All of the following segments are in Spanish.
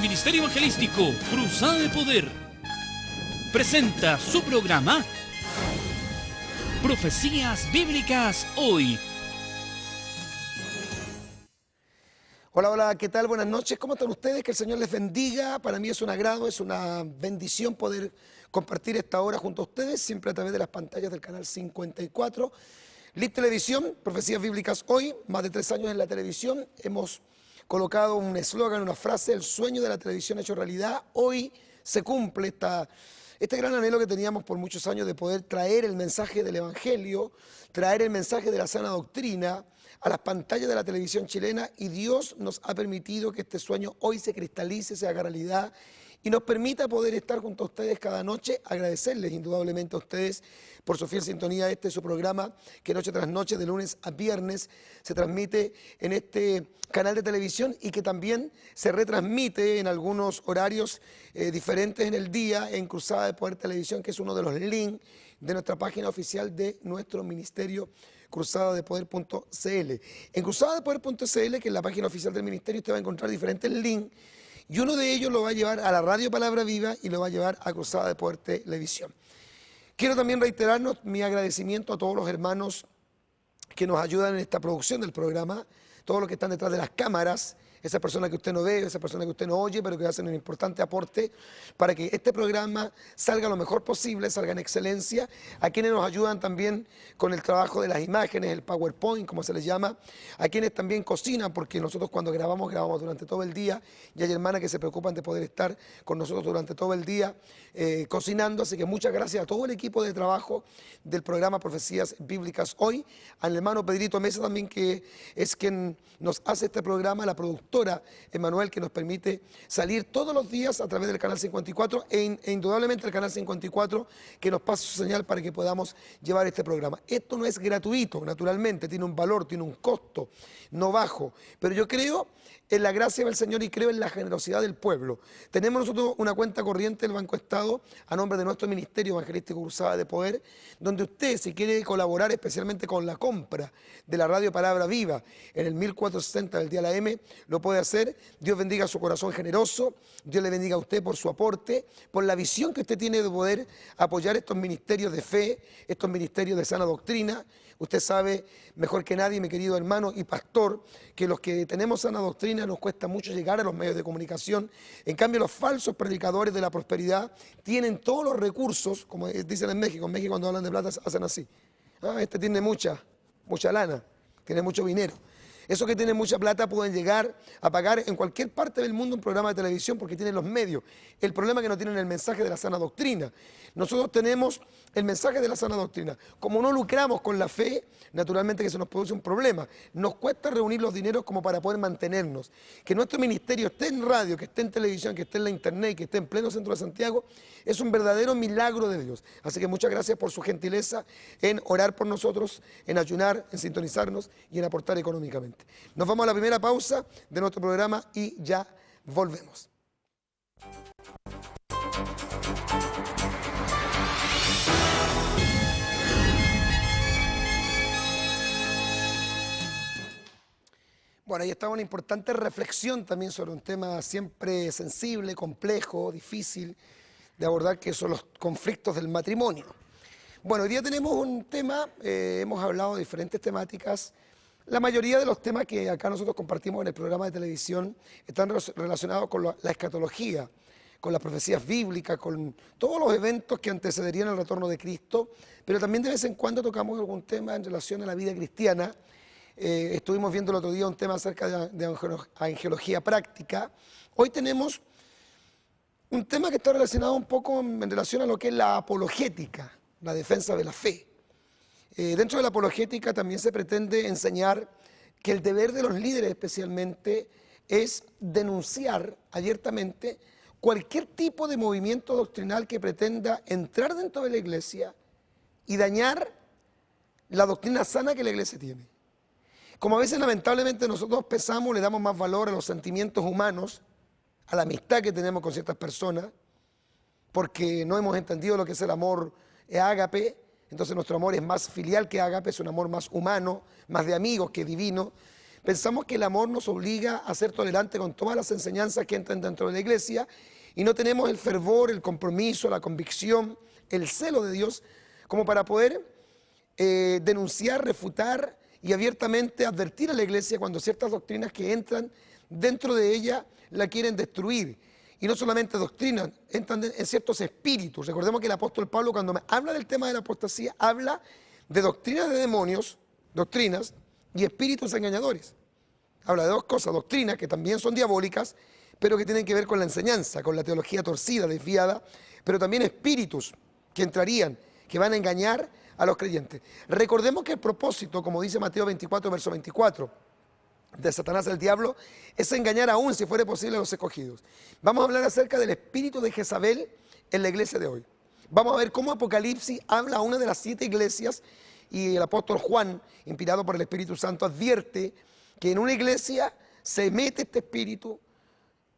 Ministerio Evangelístico Cruzada de Poder presenta su programa Profecías Bíblicas Hoy. Hola, hola, ¿qué tal? Buenas noches, ¿cómo están ustedes? Que el Señor les bendiga. Para mí es un agrado, es una bendición poder compartir esta hora junto a ustedes, siempre a través de las pantallas del canal 54. LIT Televisión, Profecías Bíblicas Hoy, más de 3 años en la televisión. Hemos colocado un eslogan, una frase: el sueño de la televisión hecho realidad. Hoy se cumple este gran anhelo que teníamos por muchos años de poder traer el mensaje del Evangelio, traer el mensaje de la sana doctrina a las pantallas de la televisión chilena, y Dios nos ha permitido que este sueño hoy se cristalice, se haga realidad y nos permita poder estar junto a ustedes cada noche. Agradecerles indudablemente a ustedes por su fiel sintonía. Este es su programa que noche tras noche, de lunes a viernes, se transmite en este canal de televisión y que también se retransmite en algunos horarios diferentes en el día en Cruzada de Poder Televisión, que es uno de los links de nuestra página oficial de nuestro ministerio, cruzadadepoder.cl. En cruzadadepoder.cl, que es la página oficial del ministerio, usted va a encontrar diferentes links, y uno de ellos lo va a llevar a la Radio Palabra Viva y lo va a llevar a Cruzada de Poder Televisión. Quiero también reiterarnos mi agradecimiento a todos los hermanos que nos ayudan en esta producción del programa, todos los que están detrás de las cámaras, esa persona que usted no ve, esa persona que usted no oye, pero que hacen un importante aporte para que este programa salga lo mejor posible, salga en excelencia. A quienes nos ayudan también con el trabajo de las imágenes, el PowerPoint, como se les llama. A quienes también cocinan, porque nosotros cuando grabamos durante todo el día, y hay hermanas que se preocupan de poder estar con nosotros durante todo el día cocinando. Así que muchas gracias a todo el equipo de trabajo del programa Profecías Bíblicas Hoy, al hermano Pedrito Mesa también, que es quien nos hace este programa, la productora Emanuel, que nos permite salir todos los días a través del canal 54 e indudablemente el canal 54 que nos pasa su señal para que podamos llevar este programa. Esto no es gratuito, naturalmente, tiene un valor, tiene un costo no bajo, pero yo creo en la gracia del Señor y creo en la generosidad del pueblo. Tenemos nosotros una cuenta corriente del Banco Estado a nombre de nuestro Ministerio Evangelístico Cruzada de Poder, donde usted, si quiere colaborar especialmente con la compra de la Radio Palabra Viva en el 1460 del día a la M, lo puede hacer. Dios bendiga su corazón generoso, Dios le bendiga a usted por su aporte, por la visión que usted tiene de poder apoyar estos ministerios de fe, estos ministerios de sana doctrina. Usted sabe mejor que nadie, mi querido hermano y pastor, que los que tenemos sana doctrina nos cuesta mucho llegar a los medios de comunicación. En cambio, los falsos predicadores de la prosperidad tienen todos los recursos, como dicen en México cuando hablan de plata hacen así. Este tiene mucha lana, tiene mucho dinero. Esos que tienen mucha plata pueden llegar a pagar en cualquier parte del mundo un programa de televisión porque tienen los medios. El problema es que no tienen el mensaje de la sana doctrina. Nosotros tenemos el mensaje de la sana doctrina. Como no lucramos con la fe, naturalmente que se nos produce un problema. Nos cuesta reunir los dineros como para poder mantenernos. Que nuestro ministerio esté en radio, que esté en televisión, que esté en la internet, que esté en pleno centro de Santiago, es un verdadero milagro de Dios. Así que muchas gracias por su gentileza en orar por nosotros, en ayunar, en sintonizarnos y en aportar económicamente. Nos vamos a la primera pausa de nuestro programa y ya volvemos. Bueno, ahí está una importante reflexión también sobre un tema siempre sensible, complejo, difícil de abordar, que son los conflictos del matrimonio. Bueno, hoy día tenemos un tema, hemos hablado de diferentes temáticas. La mayoría de los temas que acá nosotros compartimos en el programa de televisión están relacionados con la escatología, con las profecías bíblicas, con todos los eventos que antecederían al retorno de Cristo, pero también de vez en cuando tocamos algún tema en relación a la vida cristiana. Estuvimos viendo el otro día un tema acerca de angelología práctica. Hoy tenemos un tema que está relacionado un poco en relación a lo que es la apologética, la defensa de la fe. Dentro de la apologética también se pretende enseñar que el deber de los líderes especialmente es denunciar abiertamente cualquier tipo de movimiento doctrinal que pretenda entrar dentro de la iglesia y dañar la doctrina sana que la iglesia tiene. Como a veces lamentablemente nosotros pesamos, le damos más valor a los sentimientos humanos, a la amistad que tenemos con ciertas personas, porque no hemos entendido lo que es el amor ágape. Entonces nuestro amor es más filial que ágape, es un amor más humano, más de amigos que divino. Pensamos que el amor nos obliga a ser tolerantes con todas las enseñanzas que entran dentro de la iglesia y no tenemos el fervor, el compromiso, la convicción, el celo de Dios como para poder denunciar, refutar y abiertamente advertir a la iglesia cuando ciertas doctrinas que entran dentro de ella la quieren destruir. Y no solamente doctrinas, entran en ciertos espíritus. Recordemos que el apóstol Pablo, cuando habla del tema de la apostasía, habla de doctrinas de demonios, doctrinas y espíritus engañadores. Habla de dos cosas, doctrinas que también son diabólicas, pero que tienen que ver con la enseñanza, con la teología torcida, desviada, pero también espíritus que entrarían, que van a engañar a los creyentes. Recordemos que el propósito, como dice Mateo 24, verso 24, de Satanás el diablo, es engañar aún, si fuera posible, a los escogidos. Vamos a hablar acerca del espíritu de Jezabel en la iglesia de hoy. Vamos a ver cómo Apocalipsis habla a una de las 7 iglesias y el apóstol Juan, inspirado por el Espíritu Santo, advierte que en una iglesia se mete este espíritu,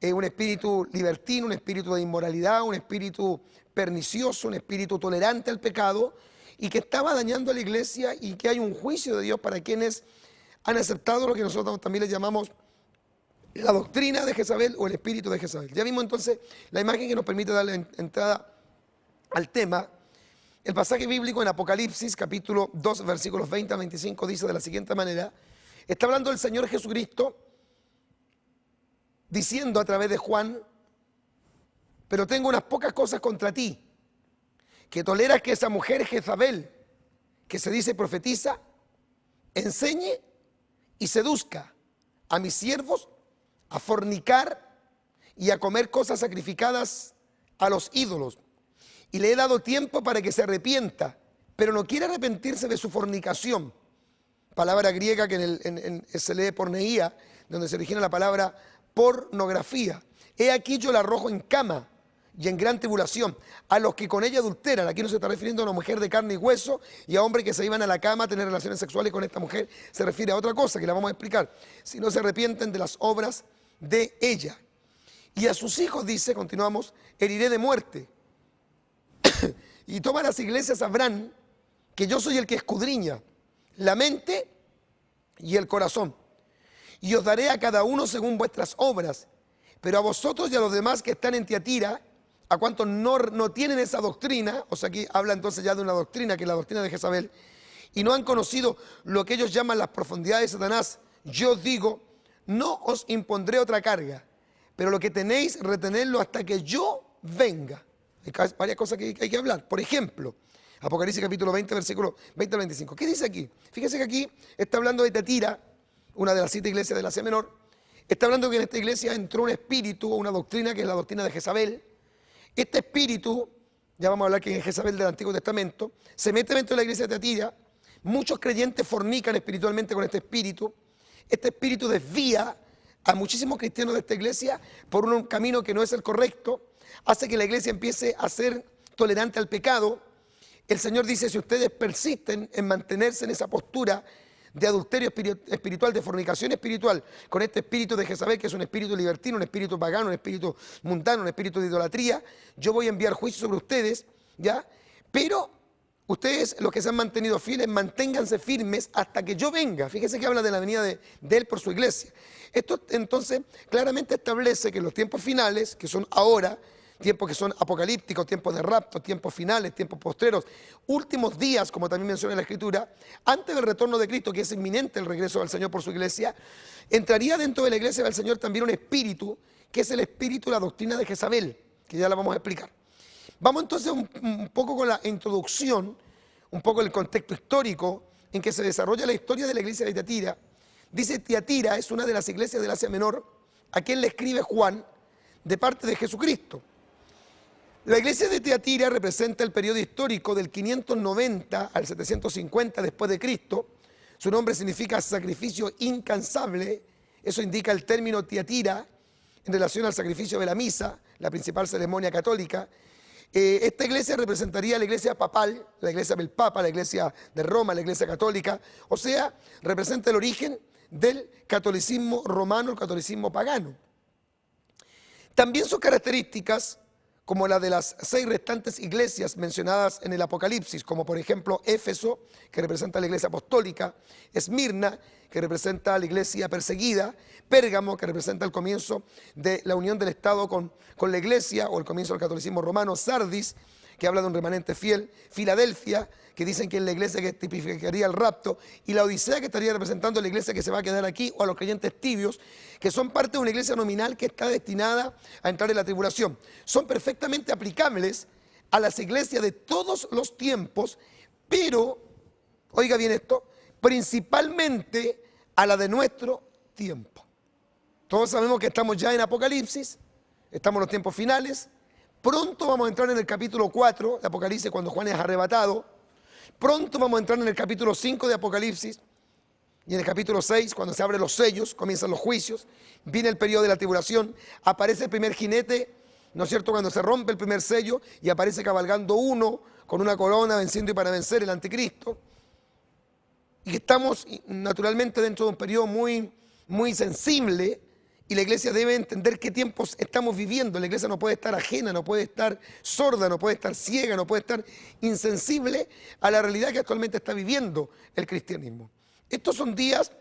un espíritu libertino, un espíritu de inmoralidad, un espíritu pernicioso, un espíritu tolerante al pecado, y que estaba dañando a la iglesia y que hay un juicio de Dios para quienes han aceptado lo que nosotros también le llamamos la doctrina de Jezabel o el espíritu de Jezabel. Ya vimos entonces la imagen que nos permite darle entrada al tema. El pasaje bíblico en Apocalipsis, capítulo 2, versículos 20 a 25, dice de la siguiente manera, está hablando el Señor Jesucristo, diciendo a través de Juan, pero tengo unas pocas cosas contra ti, que toleras que esa mujer Jezabel, que se dice profetiza, enseñe y seduzca a mis siervos a fornicar y a comer cosas sacrificadas a los ídolos. Y le he dado tiempo para que se arrepienta, pero no quiere arrepentirse de su fornicación. Palabra griega que se lee porneía, donde se origina la palabra pornografía. He aquí yo la arrojo en cama y en gran tribulación a los que con ella adulteran. Aquí no se está refiriendo a una mujer de carne y hueso y a hombres que se iban a la cama a tener relaciones sexuales con esta mujer. Se refiere a otra cosa que la vamos a explicar. Si no se arrepienten de las obras de ella. Y a sus hijos, dice, continuamos, heriré de muerte. Y todas las iglesias sabrán que yo soy el que escudriña la mente y el corazón. Y os daré a cada uno según vuestras obras. Pero a vosotros y a los demás que están en Tiatira, a cuantos no tienen esa doctrina, o sea, aquí habla entonces ya de una doctrina, que es la doctrina de Jezabel, y no han conocido lo que ellos llaman las profundidades de Satanás, yo os digo, no os impondré otra carga, pero lo que tenéis, retenedlo hasta que yo venga. Hay varias cosas que hay que hablar. Por ejemplo, Apocalipsis capítulo 20, versículo 20 al 25. ¿Qué dice aquí? Fíjese que aquí está hablando de Tiatira, una de las 7 iglesias del Asia Menor. Está hablando que en esta iglesia entró un espíritu o una doctrina que es la doctrina de Jezabel. Este espíritu, ya vamos a hablar que es Jezabel del Antiguo Testamento, se mete dentro de la iglesia de Tiatira. Muchos creyentes fornican espiritualmente con este espíritu. Este espíritu desvía a muchísimos cristianos de esta iglesia por un camino que no es el correcto. Hace que la iglesia empiece a ser tolerante al pecado. El Señor dice, si ustedes persisten en mantenerse en esa postura de adulterio espiritual, de fornicación espiritual, con este espíritu de Jezabel, que es un espíritu libertino, un espíritu pagano, un espíritu mundano, un espíritu de idolatría, yo voy a enviar juicio sobre ustedes, ¿ya? Pero ustedes, los que se han mantenido fieles, manténganse firmes hasta que yo venga. Fíjese que habla de la venida de Él por su iglesia. Esto entonces claramente establece que en los tiempos finales, que son ahora, tiempos que son apocalípticos, tiempos de rapto, tiempos finales, tiempos postreros, últimos días, como también menciona la Escritura, antes del retorno de Cristo, que es inminente el regreso del Señor por su iglesia, entraría dentro de la iglesia del Señor también un espíritu, que es el espíritu de la doctrina de Jezabel, que ya la vamos a explicar. Vamos entonces un poco con la introducción, un poco el contexto histórico en que se desarrolla la historia de la iglesia de Tiatira. Dice, Tiatira es una de las iglesias del Asia Menor, a quien le escribe Juan, de parte de Jesucristo. La iglesia de Tiatira representa el periodo histórico del 590 al 750 después de Cristo. Su nombre significa sacrificio incansable. Eso indica el término Tiatira en relación al sacrificio de la misa, la principal ceremonia católica. Esta iglesia representaría la iglesia papal, la iglesia del Papa, la iglesia de Roma, la iglesia católica. O sea, representa el origen del catolicismo romano, el catolicismo pagano. También sus características, como la de las 6 restantes iglesias mencionadas en el Apocalipsis, como por ejemplo Éfeso, que representa la iglesia apostólica, Esmirna, que representa la iglesia perseguida, Pérgamo, que representa el comienzo de la unión del Estado con la iglesia, o el comienzo del catolicismo romano, Sardis, que habla de un remanente fiel, Filadelfia, que dicen que es la iglesia que tipificaría el rapto, y la Odisea, que estaría representando la iglesia que se va a quedar aquí, o a los creyentes tibios, que son parte de una iglesia nominal que está destinada a entrar en la tribulación. Son perfectamente aplicables a las iglesias de todos los tiempos, pero, oiga bien esto, principalmente a la de nuestro tiempo. Todos sabemos que estamos ya en Apocalipsis, estamos en los tiempos finales. Pronto vamos a entrar en el capítulo 4 de Apocalipsis, cuando Juan es arrebatado. Pronto vamos a entrar en el capítulo 5 de Apocalipsis. Y en el capítulo 6, cuando se abren los sellos, comienzan los juicios. Viene el periodo de la tribulación. Aparece el primer jinete, ¿no es cierto?, cuando se rompe el primer sello. Y aparece cabalgando uno con una corona, venciendo y para vencer, el anticristo. Y estamos naturalmente dentro de un periodo muy, muy sensible. Y la iglesia debe entender qué tiempos estamos viviendo. La iglesia no puede estar ajena, no puede estar sorda, no puede estar ciega, no puede estar insensible a la realidad que actualmente está viviendo el cristianismo. Estos son días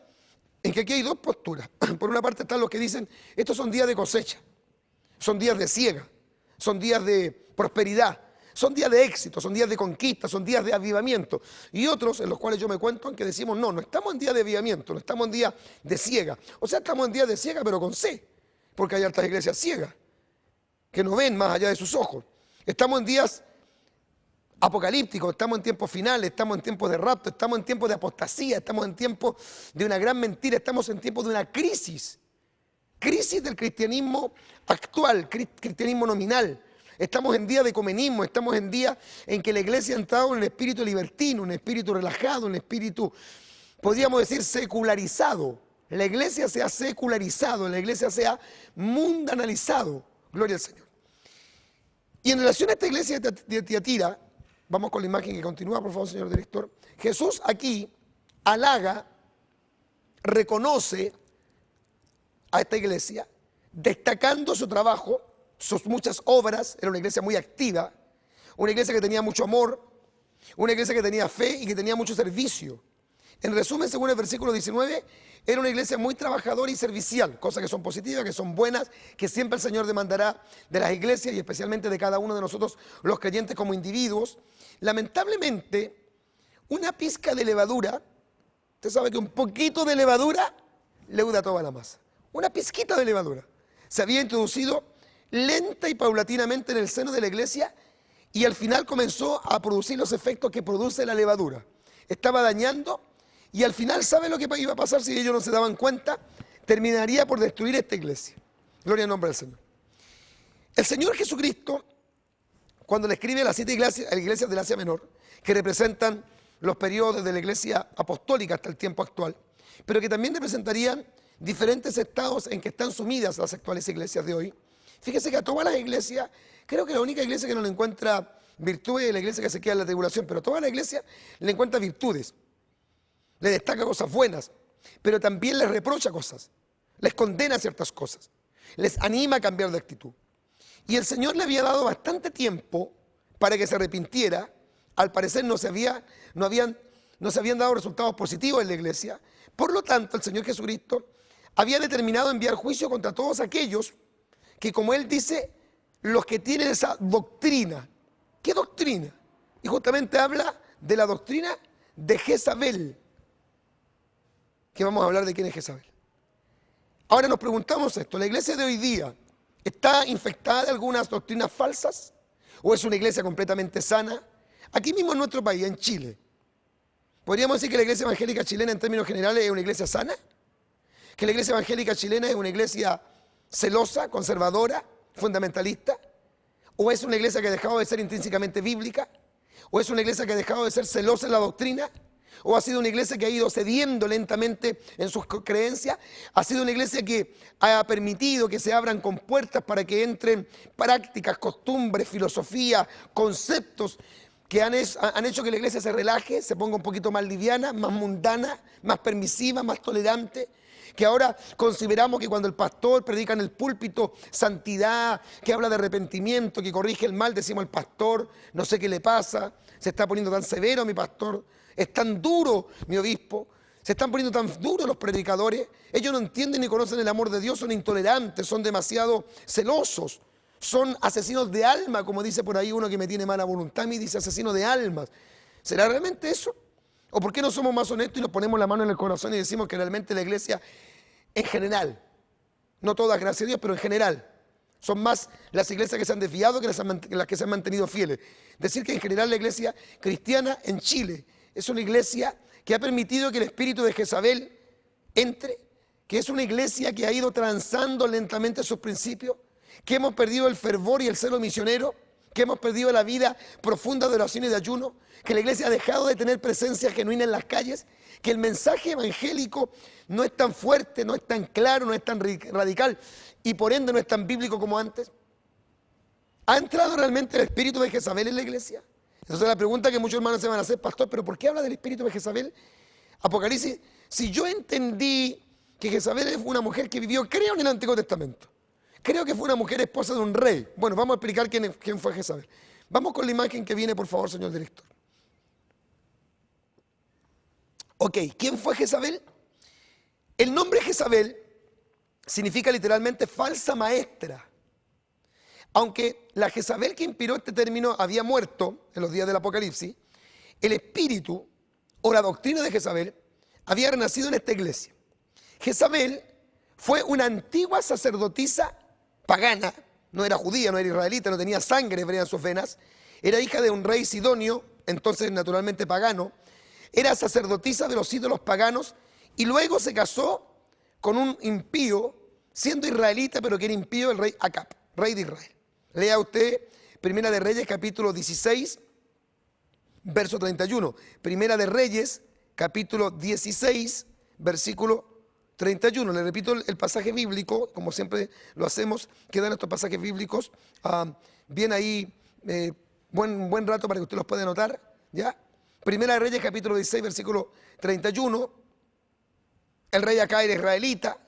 en que aquí hay dos posturas. Por una parte están los que dicen, estos son días de cosecha, son días de siega, son días de prosperidad, son días de éxito, son días de conquista, son días de avivamiento. Y otros, en los cuales yo me cuento, en que decimos, no estamos en días de avivamiento, no estamos en días de siega. O sea, estamos en días de siega, pero con C, porque hay altas iglesias ciegas, que no ven más allá de sus ojos. Estamos en días apocalípticos, estamos en tiempos finales, estamos en tiempos de rapto, estamos en tiempos de apostasía, estamos en tiempos de una gran mentira, estamos en tiempos de una crisis del cristianismo actual, cristianismo nominal. Estamos en día de ecumenismo, estamos en día en que la iglesia ha entrado en un espíritu libertino, un espíritu relajado, un espíritu, podríamos decir, secularizado. La iglesia se ha secularizado, la iglesia se ha mundanalizado. Gloria al Señor. Y en relación a esta iglesia de Tiatira, vamos con la imagen que continúa, por favor, señor director. Jesús aquí halaga, reconoce a esta iglesia, destacando su trabajo, sus muchas obras. Era una iglesia muy activa, una iglesia que tenía mucho amor, una iglesia que tenía fe y que tenía mucho servicio. En resumen, según el versículo 19, era una iglesia muy trabajadora y servicial, cosas que son positivas, que son buenas, que siempre el Señor demandará de las iglesias y especialmente de cada uno de nosotros, los creyentes como individuos. Lamentablemente, una pizca de levadura, usted sabe que un poquito de levadura leuda toda la masa. Una pizquita de levadura se había introducido lenta y paulatinamente en el seno de la iglesia y al final comenzó a producir los efectos que produce la levadura. Estaba dañando y al final, ¿sabe lo que iba a pasar si ellos no se daban cuenta? Terminaría por destruir esta iglesia. Gloria al nombre del Señor. El Señor Jesucristo, cuando le escribe a las 7 iglesias del Asia Menor, que representan los periodos de la iglesia apostólica hasta el tiempo actual, pero que también representarían diferentes estados en que están sumidas las actuales iglesias de hoy. Fíjese que a todas las iglesias, creo que la única iglesia que no le encuentra virtudes es la iglesia que se queda en la tribulación, pero a toda la iglesia le encuentra virtudes, le destaca cosas buenas, pero también les reprocha cosas, les condena ciertas cosas, les anima a cambiar de actitud. Y el Señor le había dado bastante tiempo para que se arrepintiera. Al parecer no se habían dado resultados positivos en la iglesia. Por lo tanto, el Señor Jesucristo había determinado enviar juicio contra todos aquellos que, como Él dice, los que tienen esa doctrina. ¿Qué doctrina? Y justamente habla de la doctrina de Jezabel, que vamos a hablar de quién es Jezabel. Ahora nos preguntamos esto, ¿la iglesia de hoy día está infectada de algunas doctrinas falsas? ¿O es una iglesia completamente sana? Aquí mismo en nuestro país, en Chile, ¿podríamos decir que la iglesia evangélica chilena en términos generales es una iglesia sana? ¿Que la iglesia evangélica chilena es una iglesia celosa, conservadora, fundamentalista? ¿O es una iglesia que ha dejado de ser intrínsecamente bíblica? ¿O es una iglesia que ha dejado de ser celosa en la doctrina? ¿O ha sido una iglesia que ha ido cediendo lentamente en sus creencias? ¿Ha sido una iglesia que ha permitido que se abran compuertas para que entren prácticas, costumbres, filosofía, conceptos que han hecho que la iglesia se relaje, se ponga un poquito más liviana, más mundana, más permisiva, más tolerante. Que ahora consideramos que cuando el pastor predica en el púlpito santidad, que habla de arrepentimiento, que corrige el mal, decimos el pastor, no sé qué le pasa, se está poniendo tan severo mi pastor, es tan duro mi obispo, se están poniendo tan duros los predicadores, ellos no entienden ni conocen el amor de Dios, son intolerantes, son demasiado celosos, son asesinos de alma, como dice por ahí uno que me tiene mala voluntad, me dice asesino de almas. ¿Será realmente eso? ¿O por qué no somos más honestos y nos ponemos la mano en el corazón y decimos que realmente la iglesia en general, no todas gracias a Dios, pero en general, son más las iglesias que se han desviado que las que se han mantenido fieles? Decir que en general la iglesia cristiana en Chile es una iglesia que ha permitido que el espíritu de Jezabel entre, que es una iglesia que ha ido transando lentamente sus principios, que hemos perdido el fervor y el celo misionero, que hemos perdido la vida profunda de oración y de ayuno, que la iglesia ha dejado de tener presencia genuina en las calles, que el mensaje evangélico no es tan fuerte, no es tan claro, no es tan radical y por ende no es tan bíblico como antes. ¿Ha entrado realmente el espíritu de Jezabel en la iglesia? Entonces la pregunta que muchos hermanos se van a hacer, pastor, ¿pero por qué habla del espíritu de Jezabel? Apocalipsis, si yo entendí que Jezabel es una mujer que vivió, creo en el Antiguo Testamento, creo que fue una mujer esposa de un rey. Bueno, vamos a explicar quién fue Jezabel. Vamos con la imagen que viene, por favor, señor director. Ok, ¿quién fue Jezabel? El nombre Jezabel significa literalmente falsa maestra. Aunque la Jezabel que inspiró este término había muerto en los días del Apocalipsis, el espíritu o la doctrina de Jezabel había renacido en esta iglesia. Jezabel fue una antigua sacerdotisa pagana, no era judía, no era israelita, no tenía sangre hebrea en sus venas, era hija de un rey sidonio, entonces naturalmente pagano, era sacerdotisa de los ídolos paganos y luego se casó con un impío, siendo israelita pero que era impío, el rey Acab, rey de Israel. Lea usted Primera de Reyes capítulo 16, verso 31. Primera de Reyes capítulo 16, versículo 31. Le repito el pasaje bíblico, como siempre lo hacemos, quedan estos pasajes bíblicos bien ahí, buen rato para que usted los pueda anotar, ¿ya? Primera de Reyes capítulo 16, versículo 31. El rey Acab era israelita,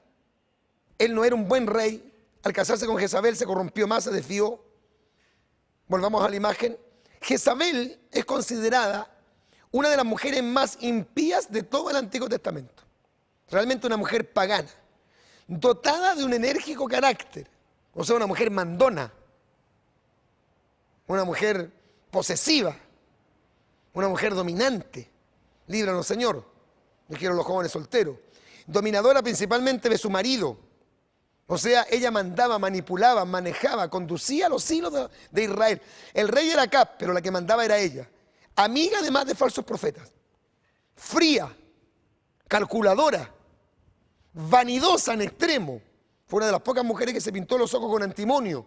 él no era un buen rey, al casarse con Jezabel se corrompió más, se desvió. Volvamos a la imagen. Jezabel es considerada una de las mujeres más impías de todo el Antiguo Testamento. Realmente una mujer pagana, dotada de un enérgico carácter, o sea, una mujer mandona, una mujer posesiva, una mujer dominante. Líbranos, Señor, dijeron los jóvenes solteros. Dominadora principalmente de su marido. O sea, ella mandaba, manipulaba, manejaba, conducía los hilos de Israel. El rey era Acab, pero la que mandaba era ella. Amiga además de falsos profetas. Fría, calculadora, vanidosa en extremo. Fue una de las pocas mujeres que se pintó los ojos con antimonio.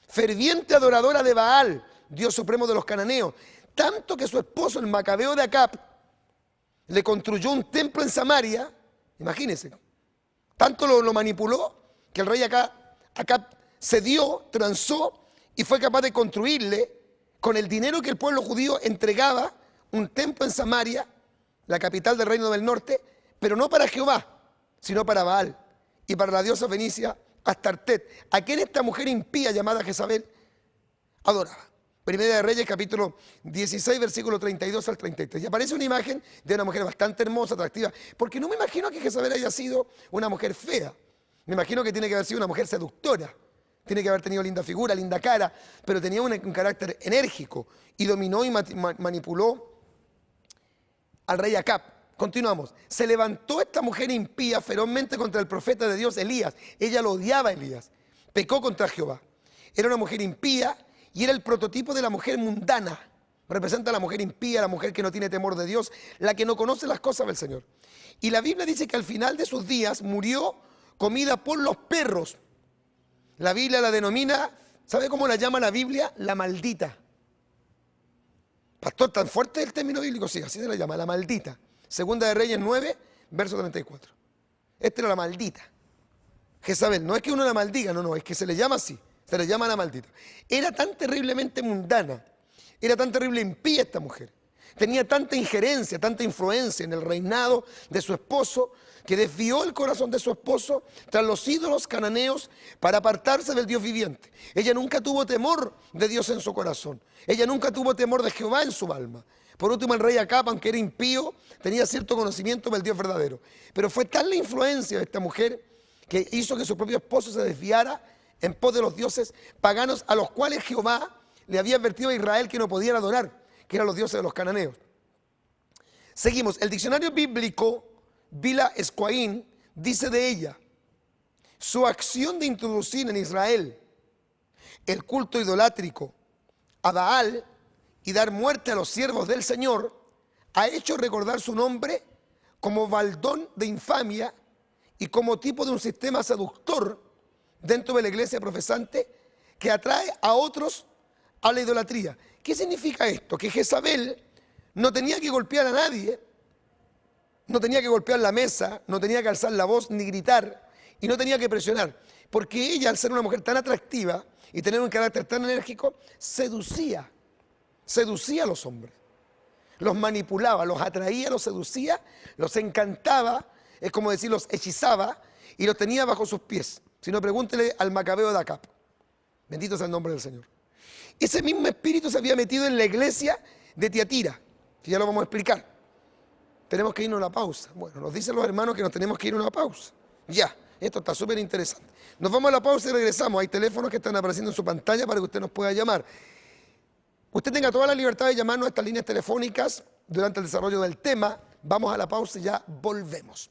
Ferviente adoradora de Baal, dios supremo de los cananeos. Tanto que su esposo, el macabeo de Acab, le construyó un templo en Samaria. Imagínense. Tanto lo manipuló que el rey Acab cedió, transó y fue capaz de construirle con el dinero que el pueblo judío entregaba un templo en Samaria, la capital del reino del norte, pero no para Jehová, sino para Baal y para la diosa fenicia Astartet, a quien esta mujer impía llamada Jezabel adoraba. Primera de Reyes capítulo 16 versículo 32 al 33. Y aparece una imagen de una mujer bastante hermosa, atractiva, porque no me imagino que Jezabel haya sido una mujer fea. Me imagino que tiene que haber sido una mujer seductora, tiene que haber tenido linda figura, linda cara, pero tenía un carácter enérgico y dominó y manipuló al rey Acab. Continuamos. Se levantó esta mujer impía ferozmente contra el profeta de Dios Elías. Ella lo odiaba a Elías. Pecó contra Jehová. Era una mujer impía y era el prototipo de la mujer mundana. Representa a la mujer impía, la mujer que no tiene temor de Dios, la que no conoce las cosas del Señor. Y la Biblia dice que al final de sus días murió comida por los perros. La Biblia la denomina, ¿sabe cómo la llama la Biblia? La maldita. Pastor, ¿tan fuerte es el término bíblico? Sí, así se la llama, la maldita. Segunda de Reyes 9, verso 34. Esta era la maldita. Jezabel, no es que uno la maldiga, no, es que se le llama así, se le llama la maldita. Era tan terriblemente mundana, Era tan terrible impía esta mujer. Tenía tanta injerencia, tanta influencia en el reinado de su esposo, que desvió el corazón de su esposo tras los ídolos cananeos para apartarse del Dios viviente. Ella nunca tuvo temor de Dios en su corazón. Ella nunca tuvo temor de Jehová en su alma. Por último, el rey Acab, aunque era impío, tenía cierto conocimiento del Dios verdadero. Pero fue tal la influencia de esta mujer que hizo que su propio esposo se desviara en pos de los dioses paganos a los cuales Jehová le había advertido a Israel que no podían adorar, que eran los dioses de los cananeos. Seguimos. El diccionario bíblico Vila Esquaín dice de ella: su acción de introducir en Israel el culto idolátrico a Baal y dar muerte a los siervos del Señor ha hecho recordar su nombre como baldón de infamia y como tipo de un sistema seductor dentro de la iglesia profesante que atrae a otros a la idolatría. ¿Qué significa esto? Que Jezabel no tenía que golpear a nadie, no tenía que golpear la mesa, no tenía que alzar la voz ni gritar y no tenía que presionar, porque ella, al ser una mujer tan atractiva y tener un carácter tan enérgico, seducía a los hombres, los manipulaba, los atraía, los seducía, los encantaba, es como decir, los hechizaba y los tenía bajo sus pies. Si no, pregúntele al macabeo de Acab. Bendito sea el nombre del Señor. Ese mismo espíritu se había metido en la iglesia de Tiatira, que ya lo vamos a explicar. Tenemos que irnos a una pausa. Bueno, nos dicen los hermanos que nos tenemos que ir a una pausa. Ya, esto está súper interesante. Nos vamos a la pausa y regresamos. Hay teléfonos que están apareciendo en su pantalla para que usted nos pueda llamar. Usted tenga toda la libertad de llamarnos a estas líneas telefónicas durante el desarrollo del tema. Vamos a la pausa y ya volvemos.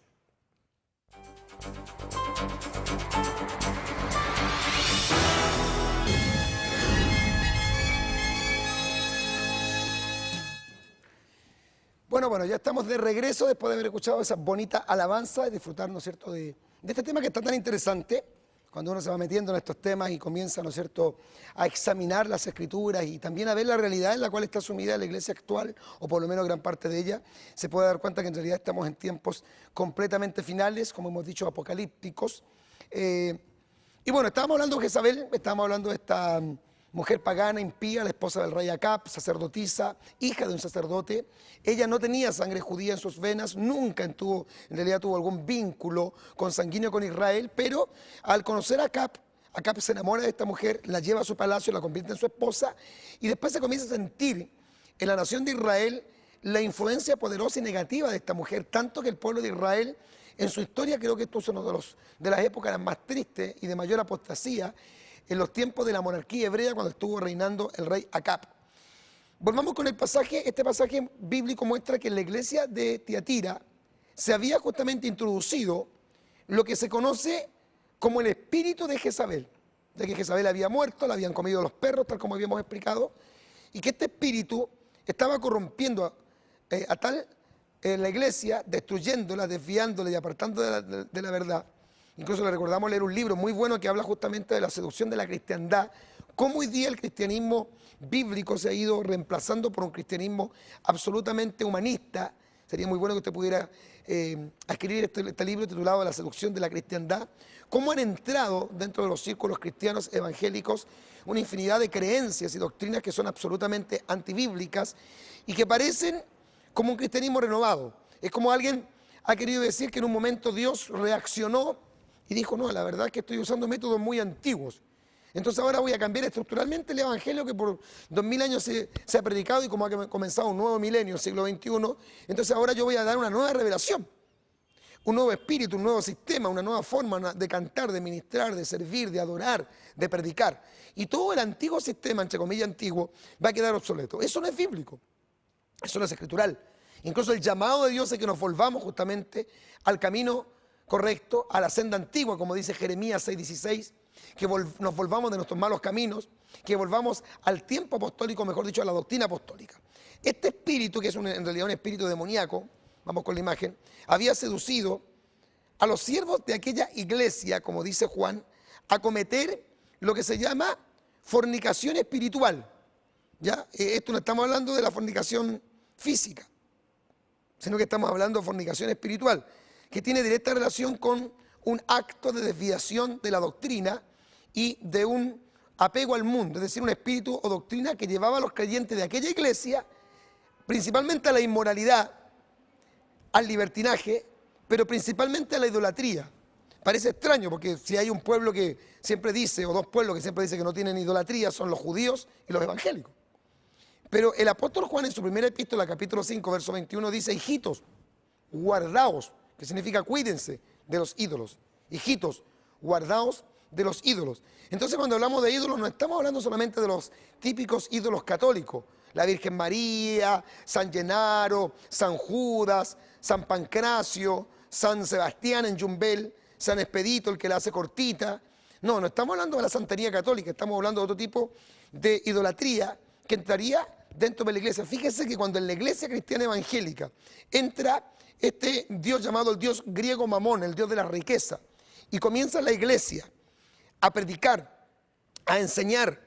Bueno, ya estamos de regreso después de haber escuchado esa bonita alabanza y disfrutar, ¿no es cierto?, de este tema que está tan interesante. Cuando uno se va metiendo en estos temas y comienza, ¿no es cierto?, a examinar las escrituras y también a ver la realidad en la cual está sumida la iglesia actual, o por lo menos gran parte de ella, se puede dar cuenta que en realidad estamos en tiempos completamente finales, como hemos dicho, apocalípticos. Y bueno, estábamos hablando de Jezabel, estábamos hablando de esta mujer pagana, impía, la esposa del rey Acab, sacerdotisa, hija de un sacerdote. Ella no tenía sangre judía en sus venas, nunca en realidad tuvo algún vínculo consanguíneo con Israel, pero al conocer a Acab se enamora de esta mujer, la lleva a su palacio, la convierte en su esposa, y después se comienza a sentir en la nación de Israel la influencia poderosa y negativa de esta mujer, tanto que el pueblo de Israel, en su historia, creo que esto es una de las épocas más tristes y de mayor apostasía, en los tiempos de la monarquía hebrea, cuando estuvo reinando el rey Acab. Volvamos con el pasaje. Este pasaje bíblico muestra que en la iglesia de Tiatira se había justamente introducido lo que se conoce como el espíritu de Jezabel, de que Jezabel había muerto, la habían comido los perros, tal como habíamos explicado, y que este espíritu estaba corrompiendo a tal la iglesia, destruyéndola, desviándola y apartándola de la verdad. Incluso le recordamos leer un libro muy bueno que habla justamente de la seducción de la cristiandad, cómo hoy día el cristianismo bíblico se ha ido reemplazando por un cristianismo absolutamente humanista. Sería muy bueno que usted pudiera adquirir este libro titulado La seducción de la cristiandad. Cómo han entrado dentro de los círculos cristianos evangélicos una infinidad de creencias y doctrinas que son absolutamente antibíblicas y que parecen como un cristianismo renovado. Es como alguien ha querido decir que en un momento Dios reaccionó y dijo, no, la verdad es que estoy usando métodos muy antiguos. Entonces ahora voy a cambiar estructuralmente el evangelio que por 2000 años se ha predicado y como ha comenzado un nuevo milenio, el siglo XXI, entonces ahora yo voy a dar una nueva revelación, un nuevo espíritu, un nuevo sistema, una nueva forma de cantar, de ministrar, de servir, de adorar, de predicar. Y todo el antiguo sistema, entre comillas antiguo, va a quedar obsoleto. Eso no es bíblico, eso no es escritural. Incluso el llamado de Dios es que nos volvamos justamente al camino correcto, a la senda antigua, como dice Jeremías 6:16, que nos volvamos de nuestros malos caminos, que volvamos al tiempo apostólico, mejor dicho, a la doctrina apostólica. Este espíritu, que es en realidad un espíritu demoníaco, vamos con la imagen, había seducido a los siervos de aquella iglesia, como dice Juan, a cometer lo que se llama fornicación espiritual. ¿Ya? Esto no estamos hablando de la fornicación física, sino que estamos hablando de fornicación espiritual, que tiene directa relación con un acto de desviación de la doctrina y de un apego al mundo, es decir, un espíritu o doctrina que llevaba a los creyentes de aquella iglesia principalmente a la inmoralidad, al libertinaje, pero principalmente a la idolatría. Parece extraño porque si hay un pueblo que siempre dice, o dos pueblos que siempre dicen que no tienen idolatría, son los judíos y los evangélicos. Pero el apóstol Juan en su primera epístola, capítulo 5, verso 21, dice: hijitos, guardaos, que significa cuídense de los ídolos. Hijitos, guardaos de los ídolos. Entonces, cuando hablamos de ídolos, no estamos hablando solamente de los típicos ídolos católicos: la Virgen María, San Genaro, San Judas, San Pancracio, San Sebastián en Yumbel, San Expedito, el que la hace cortita. No, no estamos hablando de la santería católica, estamos hablando de otro tipo de idolatría que entraría dentro de la iglesia. Fíjese que cuando en la iglesia cristiana evangélica entra este Dios llamado el Dios griego Mamón, el Dios de la riqueza, y comienza la iglesia a predicar, a enseñar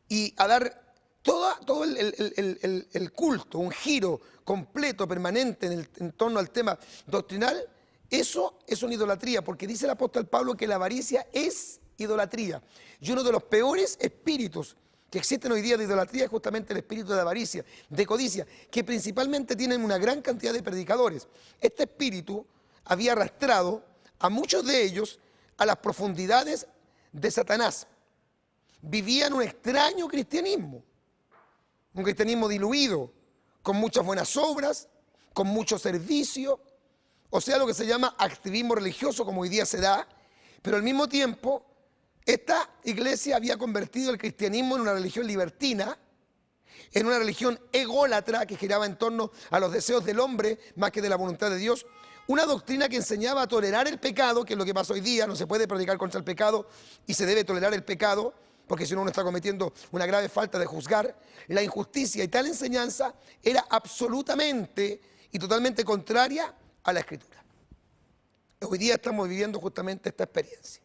y a dar todo el culto, un giro completo, permanente en torno al tema doctrinal, eso es una idolatría, porque dice el apóstol Pablo que la avaricia es idolatría. Y uno de los peores espíritus que existen hoy día de idolatría es justamente el espíritu de avaricia, de codicia, que principalmente tienen una gran cantidad de predicadores. Este espíritu había arrastrado a muchos de ellos a las profundidades de Satanás. Vivían un extraño cristianismo, un cristianismo diluido, con muchas buenas obras, con mucho servicio, o sea, lo que se llama activismo religioso, como hoy día se da, pero al mismo tiempo esta iglesia había convertido el cristianismo en una religión libertina, en una religión ególatra que giraba en torno a los deseos del hombre más que de la voluntad de Dios. Una doctrina que enseñaba a tolerar el pecado, que es lo que pasa hoy día. No se puede predicar contra el pecado y se debe tolerar el pecado, porque si no uno está cometiendo una grave falta de juzgar. La injusticia y tal enseñanza era absolutamente y totalmente contraria a la Escritura. Hoy día estamos viviendo justamente esta experiencia.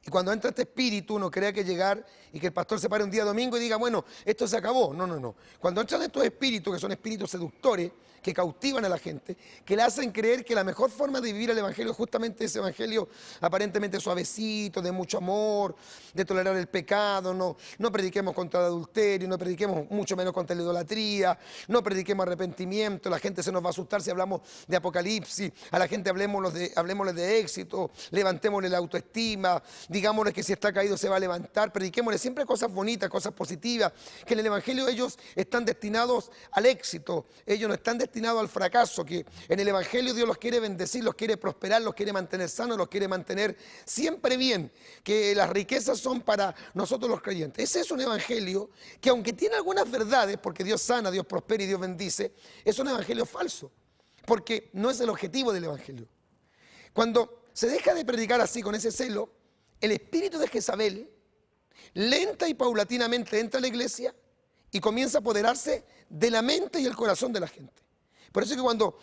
Y cuando entra este espíritu, uno cree que llegar y que el pastor se pare un día domingo y diga: bueno, esto se acabó. No, no, no. Cuando entran estos espíritus, que son espíritus seductores, que cautivan a la gente, que le hacen creer que la mejor forma de vivir el evangelio es justamente ese evangelio aparentemente suavecito, de mucho amor, de tolerar el pecado. No prediquemos contra el adulterio, no prediquemos mucho menos contra la idolatría, no prediquemos arrepentimiento. La gente se nos va a asustar si hablamos de Apocalipsis. A la gente hablemosle de éxito, levantémosle la autoestima, digámosle que si está caído se va a levantar, prediquémosle siempre cosas bonitas, cosas positivas, que en el evangelio ellos están destinados al éxito, ellos no están destinados al fracaso, que en el evangelio Dios los quiere bendecir, los quiere prosperar, los quiere mantener sanos, los quiere mantener siempre bien, que las riquezas son para nosotros los creyentes. Ese es un evangelio que, aunque tiene algunas verdades, porque Dios sana, Dios prospera y Dios bendice, es un evangelio falso, porque no es el objetivo del evangelio. Cuando se deja de predicar así, con ese celo, el espíritu de Jezabel lenta y paulatinamente entra a la iglesia y comienza a apoderarse de la mente y el corazón de la gente. Por eso es que cuando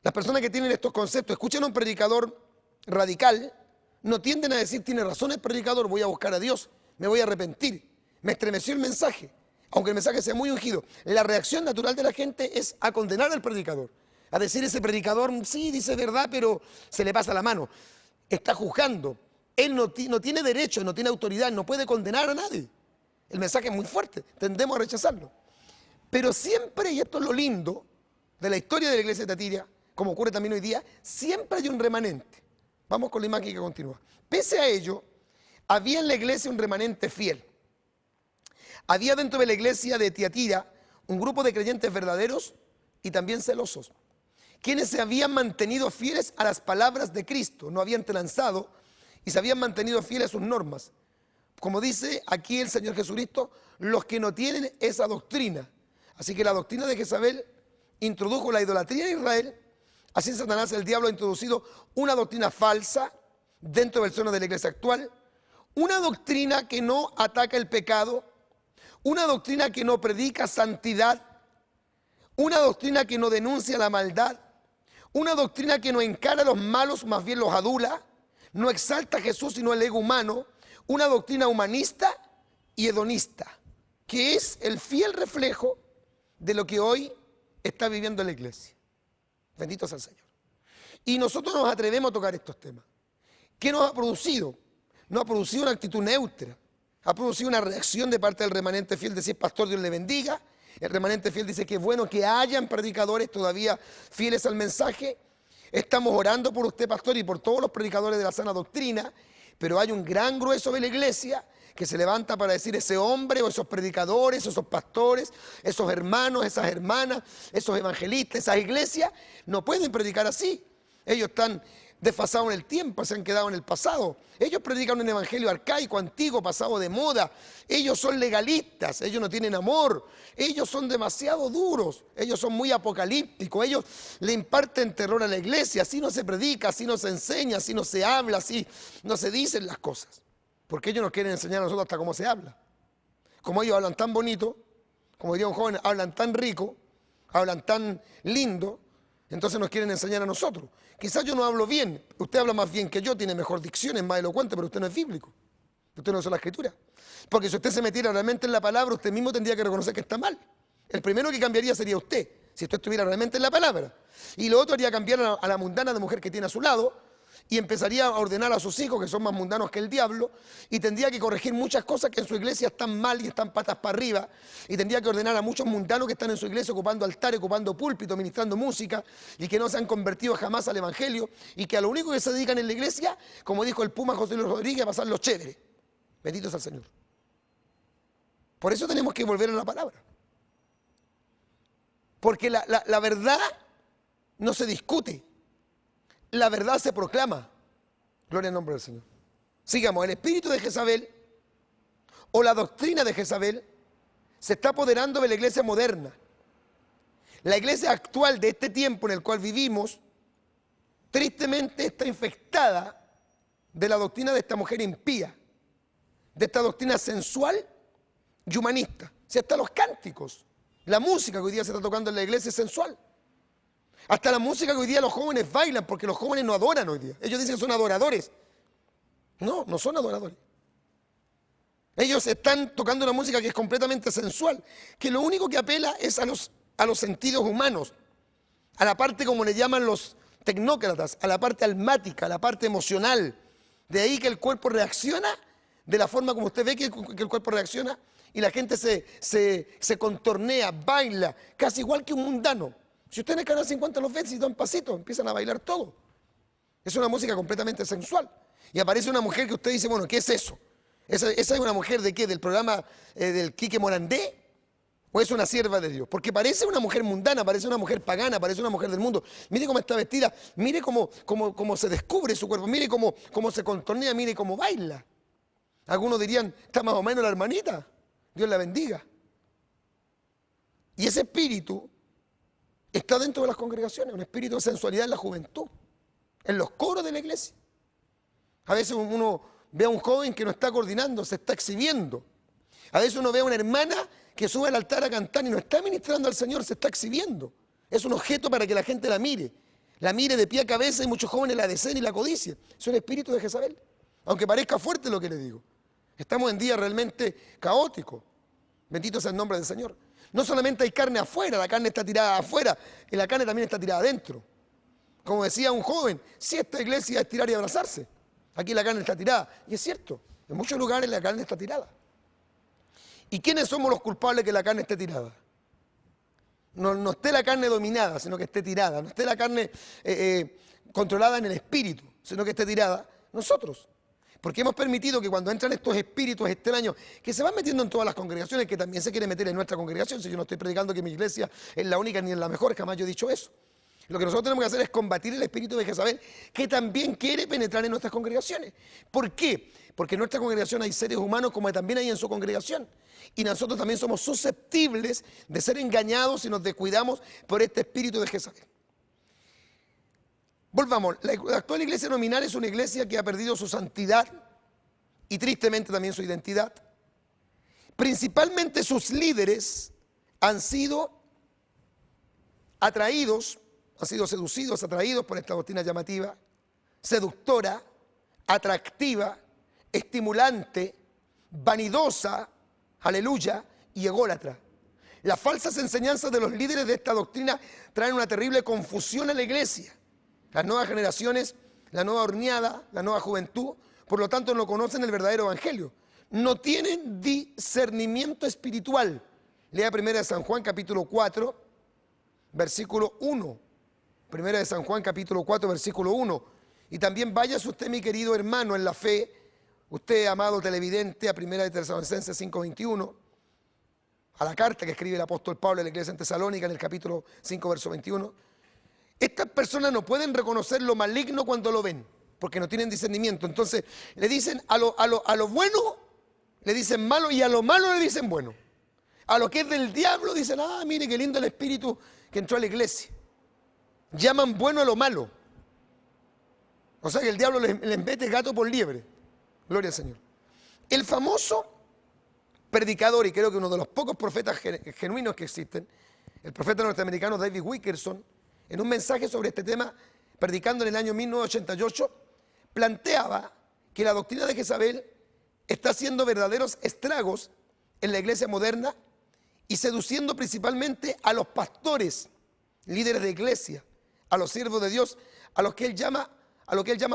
las personas que tienen estos conceptos escuchan a un predicador radical, no tienden a decir: tiene razón el predicador, voy a buscar a Dios, me voy a arrepentir, me estremeció el mensaje, aunque el mensaje sea muy ungido. La reacción natural de la gente es a condenar al predicador, a decir: ese predicador sí dice verdad, pero se le pasa la mano, está juzgando. Él no tiene derecho, no tiene autoridad, no puede condenar a nadie. El mensaje es muy fuerte, tendemos a rechazarlo. Pero siempre, y esto es lo lindo de la historia de la iglesia de Tiatira, como ocurre también hoy día, siempre hay un remanente. Vamos con la imagen que continúa. Pese a ello, había en la iglesia un remanente fiel. Había dentro de la iglesia de Tiatira un grupo de creyentes verdaderos y también celosos, quienes se habían mantenido fieles a las palabras de Cristo, no habían transado y se habían mantenido fieles a sus normas. Como dice aquí el Señor Jesucristo, los que no tienen esa doctrina. Así que la doctrina de Jezabel introdujo la idolatría en Israel. Así Satanás, el diablo, ha introducido una doctrina falsa dentro del seno de la iglesia actual, una doctrina que no ataca el pecado, una doctrina que no predica santidad, una doctrina que no denuncia la maldad, una doctrina que no encara a los malos, más bien los adula, no exalta a Jesús sino el ego humano, una doctrina humanista y hedonista, que es el fiel reflejo de lo que hoy está viviendo la iglesia. Bendito sea el Señor. Y nosotros nos atrevemos a tocar estos temas. ¿Qué nos ha producido? Nos ha producido una actitud neutra, Ha producido una reacción de parte del remanente fiel, decir, pastor, Dios le bendiga. El remanente fiel dice que es bueno que hayan predicadores todavía fieles al mensaje. Estamos orando por usted, pastor, y por todos los predicadores de la sana doctrina, pero hay un gran grueso de la iglesia que se levanta para decir, ese hombre o esos predicadores, esos pastores, esos hermanos, esas hermanas, esos evangelistas, esas iglesias, no pueden predicar así. Ellos están desfasados en el tiempo, se han quedado en el pasado. Ellos predican un evangelio arcaico, antiguo, pasado de moda. Ellos son legalistas, ellos no tienen amor. Ellos son demasiado duros, ellos son muy apocalípticos. Ellos le imparten terror a la iglesia. Así no se predica, así no se enseña, así no se habla, así no se dicen las cosas. Porque ellos nos quieren enseñar a nosotros hasta cómo se habla. Como ellos hablan tan bonito, como diría un joven, hablan tan rico, hablan tan lindo, entonces nos quieren enseñar a nosotros. Quizás yo no hablo bien, usted habla más bien que yo, tiene mejor dicción, es más elocuente, pero usted no es bíblico. Usted no usa la escritura. Porque si usted se metiera realmente en la palabra, usted mismo tendría que reconocer que está mal. El primero que cambiaría sería usted, si usted estuviera realmente en la palabra. Y lo otro haría cambiar a la mundana de mujer que tiene a su lado, y empezaría a ordenar a sus hijos, que son más mundanos que el diablo, y tendría que corregir muchas cosas que en su iglesia están mal y están patas para arriba, y tendría que ordenar a muchos mundanos que están en su iglesia ocupando altares, ocupando púlpito, ministrando música, y que no se han convertido jamás al evangelio, y que a lo único que se dedican en la iglesia, como dijo el Puma José Luis Rodríguez, a pasar los chéveres. Bendito sea el Señor. Por eso tenemos que volver a la palabra. Porque la verdad no se discute. La verdad se proclama. Gloria al nombre del Señor. Sigamos, el espíritu de Jezabel o la doctrina de Jezabel se está apoderando de la iglesia moderna. La iglesia actual de este tiempo en el cual vivimos, tristemente está infectada de la doctrina de esta mujer impía, de esta doctrina sensual y humanista. Si hasta los cánticos, la música que hoy día se está tocando en la iglesia es sensual. Hasta la música que hoy día los jóvenes bailan, porque los jóvenes no adoran hoy día. Ellos dicen que son adoradores. No, no son adoradores. Ellos están tocando una música que es completamente sensual, que lo único que apela es a los sentidos humanos, a la parte, como le llaman los tecnócratas, a la parte almática, a la parte emocional. De ahí que el cuerpo reacciona de la forma como usted ve que el cuerpo reacciona, y la gente se contornea, baila, casi igual que un mundano. Si usted en el canal 50 los ve, si dan pasitos, empiezan a bailar todo. Es una música completamente sensual. Y aparece una mujer que usted dice, bueno, ¿qué es eso? ¿Esa es una mujer de qué? ¿Del programa del Quique Morandé? ¿O es una sierva de Dios? Porque parece una mujer mundana, parece una mujer pagana, parece una mujer del mundo. Mire cómo está vestida, mire cómo se descubre su cuerpo, mire cómo se contornea, mire cómo baila. Algunos dirían, está más o menos la hermanita, Dios la bendiga. Y ese espíritu está dentro de las congregaciones, un espíritu de sensualidad en la juventud, en los coros de la iglesia. A veces uno ve a un joven que no está coordinando, se está exhibiendo. A veces uno ve a una hermana que sube al altar a cantar y no está ministrando al Señor, se está exhibiendo. Es un objeto para que la gente la mire de pie a cabeza, y muchos jóvenes la deseen y la codicien. Es un espíritu de Jezabel, aunque parezca fuerte lo que le digo. Estamos en días realmente caóticos. Bendito sea el nombre del Señor. No solamente hay carne afuera, la carne está tirada afuera, y la carne también está tirada adentro. Como decía un joven, si esta iglesia es tirar y abrazarse, aquí la carne está tirada. Y es cierto, en muchos lugares la carne está tirada. ¿Y quiénes somos los culpables de que la carne esté tirada? No esté la carne dominada, sino que esté tirada. No esté la carne controlada en el espíritu, sino que esté tirada nosotros. Porque hemos permitido que cuando entran estos espíritus extraños, que se van metiendo en todas las congregaciones, que también se quieren meter en nuestra congregación, si yo no estoy predicando que mi iglesia es la única ni es la mejor, jamás yo he dicho eso. Lo que nosotros tenemos que hacer es combatir el espíritu de Jezabel, que también quiere penetrar en nuestras congregaciones. ¿Por qué? Porque en nuestra congregación hay seres humanos como también hay en su congregación. Y nosotros también somos susceptibles de ser engañados si nos descuidamos por este espíritu de Jezabel. Volvamos, la actual iglesia nominal es una iglesia que ha perdido su santidad y tristemente también su identidad. Principalmente sus líderes han sido atraídos, han sido seducidos, atraídos por esta doctrina llamativa, seductora, atractiva, estimulante, vanidosa, aleluya, y ególatra. Las falsas enseñanzas de los líderes de esta doctrina traen una terrible confusión a la iglesia. Las nuevas generaciones, la nueva horneada, la nueva juventud, por lo tanto no conocen el verdadero evangelio. no tienen discernimiento espiritual. Lea 1 de San Juan capítulo 4, versículo 1. 1 de San Juan capítulo 4, versículo 1. Y también váyase usted, mi querido hermano, en la fe, usted, amado televidente, a 1 de Tesalonicenses 5:21, a la carta que escribe el apóstol Pablo a la iglesia en Tesalónica, en el capítulo 5, verso 21. Estas personas no pueden reconocer lo maligno cuando lo ven, porque no tienen discernimiento. Entonces, le dicen a lo bueno, le dicen malo, y a lo malo le dicen bueno. A lo que es del diablo dicen, ah, mire qué lindo el espíritu que entró a la iglesia. Llaman bueno a lo malo. O sea que el diablo les mete gato por liebre. Gloria al Señor. El famoso predicador, y creo que uno de los pocos profetas genuinos que existen, el profeta norteamericano David Wilkerson, en un mensaje sobre este tema, predicando en el año 1988, planteaba que la doctrina de Jezabel está haciendo verdaderos estragos en la iglesia moderna y seduciendo principalmente a los pastores, líderes de iglesia, a los siervos de Dios, a lo que él llama